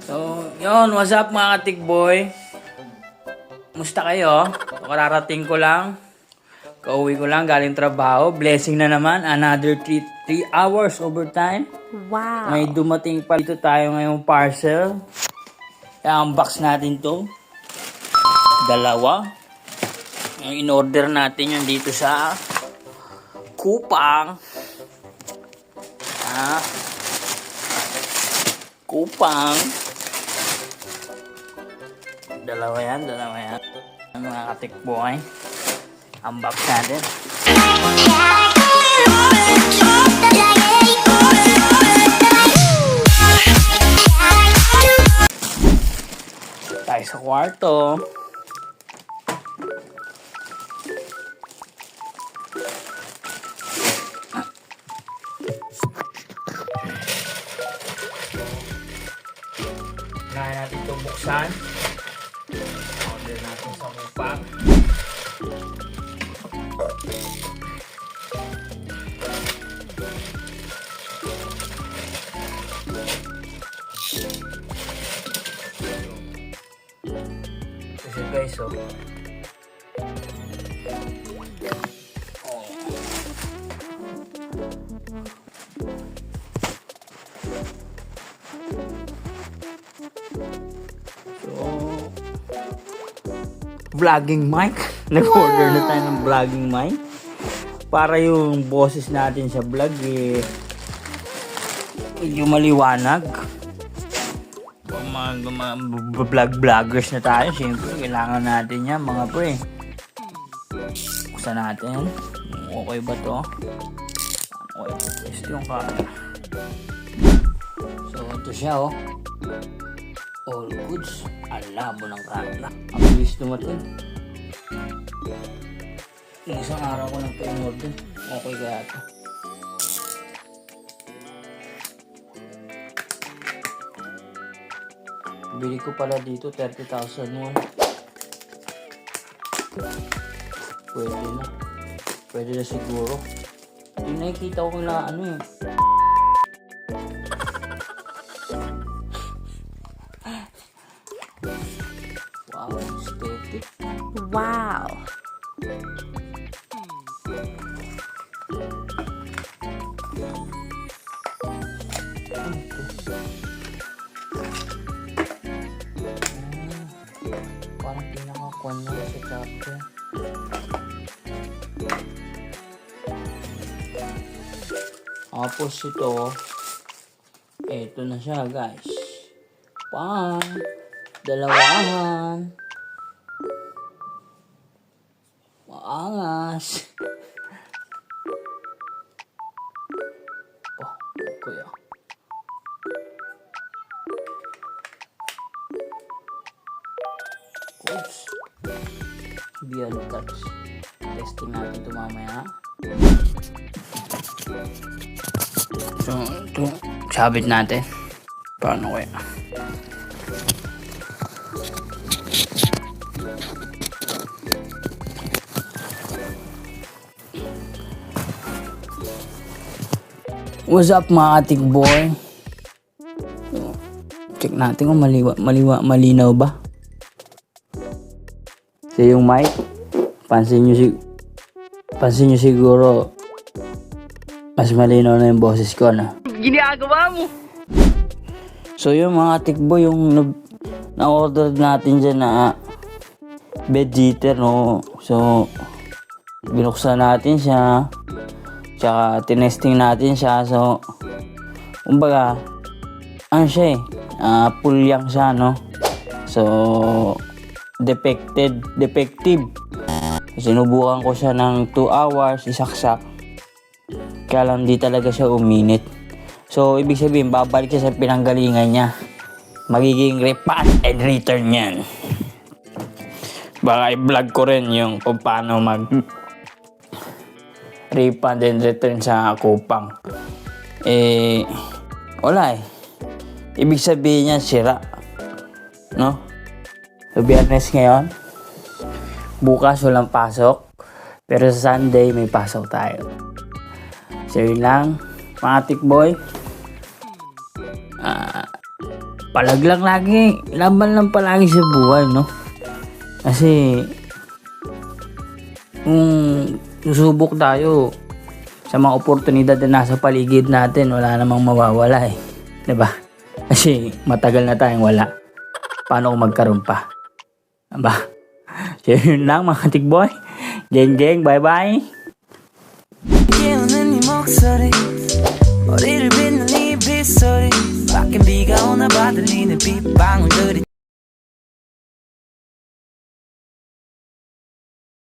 So, yun. What's up mga katikboy? Musta kayo? So, kararating ko lang. Kauwi ko lang galing trabaho. Blessing na naman. Another 3 hours overtime. Wow. May dumating pa dito tayo ngayong parcel. I-unbox natin to. Dalawa. Yung in-order natin yun dito sa Kupang. Kupang. Dalawa yan. Mga katikboy. Unbox natin. Tayo sa kwarto. Unahin natin itong buksan. Order natin sa Kupang. Kasi guys, oh. Vlogging mic. Nag-order na tayo ng vlogging mic. Para yung boses natin sa vlog medyo maliwanag. Kung mga vloggers na tayo, siyempre kailangan natin yan mga pre. Buksan natin. Okay ba to? Okay. Test yung camera. So ito siya oh. All goods. Alabo ng camera. Ang bilis dumating. Yung isang araw ko lang pa-in-order. Okay kaya ito. Bili ko pala dito 30,000 won. Pwede na. Pwede na siguro. Yung nakikita ko na ano eh. Wow, aesthetic. Wow. Parang pinaka-con na sa chapter. Tapos ito na siya guys. Dalawahan. Maangas. Kuya. Oops. Beyond touch. Testing natin ito mamaya. So, ito. Sabit natin. Paano kaya? What's up mga katikboy? So, check natin kung malinaw ba. So yung mic, pansin nyo siguro mas malinaw na yung boses ko na. Ginagawa mo! So yung mga katikboy, yung na-order natin dyan na bed heater, no? So binuksan natin siya. Tsaka tinesting natin siya. So kumbaga ano siya pulyang siya, no? So defective. Sinubukan ko siya ng 2 hours isaksak. Kaya lang di talaga siya uminit. So ibig sabihin babalik siya sa pinanggalingan niya. Magiging repass and return yan. Baka i-vlog ko rin yung kung paano mag refund and return sa Kupang. Wala ibig sabihin niya sira, no? So Biyernes ngayon, bukas walang pasok, pero sa Sunday may pasok tayo. So yun lang mga tikboy. palag lang lagi. Laban lang palagi sa buhay, no? Kasi, kung susubok tayo sa mga oportunidad na nasa paligid natin, wala namang mawawala eh. 'Di ba? Kasi matagal na tayong wala. Paano kung magkaroon pa? 'Di ba? So, yun lang mga katikboy. Geng, bye-bye. 깨우는 네 목소리 머리를 빗는 네 빗소리 밖엔 비가 오나 봐 들리는 빗방울들이